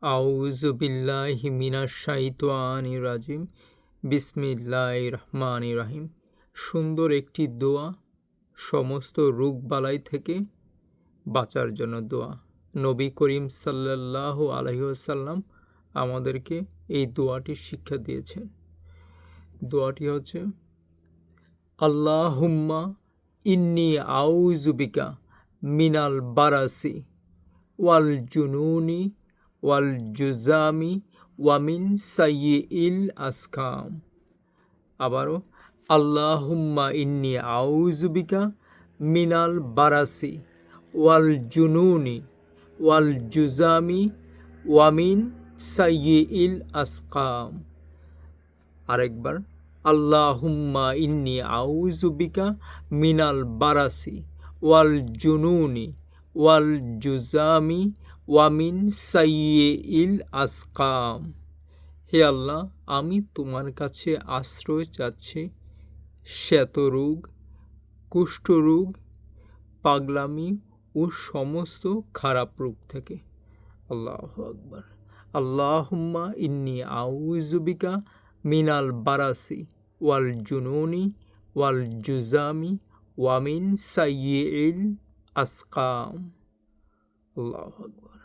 আউযু বিল্লাহি মিনাশ শাইতানির রাজিম। বিসমিল্লাহির রহমানির রহিম। সুন্দর একটি দোয়া, সমস্ত রোগবালাই থেকে বাঁচার জন্য দোয়া। নবী করিম সাল্লাল্লাহু আলাইহি ওয়াসাল্লাম আমাদেরকে এই দোয়াটি শিক্ষা দিয়েছেন। দোয়াটি হচ্ছে, আল্লাহুম্মা ইন্নী আউযু বিকা মিনাল বারাসি ওয়াল জুনুনি ওয়াল জুজামি ওয়ামিন সাইয়্যিল আসকাম। আবারও, আল্লাহুম্মা ইন্নী আউযু বিকা মিনাল বারাসি ওয়াল জুনুনি ওয়াল জুজামি ওয়ামিন সাইয়্যিল আসকাম। আরেকবার, আল্লাহুম্মা ইন্নী আউযু বিকা মিনাল বারাসি ওয়াল জুনুনি ওয়াল জুজামি ওয়ামিন সাইয়্যিল আসকাম। হে আল্লাহ, আমি তোমার কাছে আশ্রয় চাচ্ছি শ্বেতরোগ, কুষ্ঠরোগ, পাগলামি ও সমস্ত খারাপ রোগ থেকে। আল্লাহু আকবার। আল্লাহুম্মা ইন্নী আউযু বিকা মিনাল বারাসি ওয়াল জুনুনি ওয়াল জুজামি ওয়ামিন সাইয়্যিল আসকাম। আল্লাহু আকবার।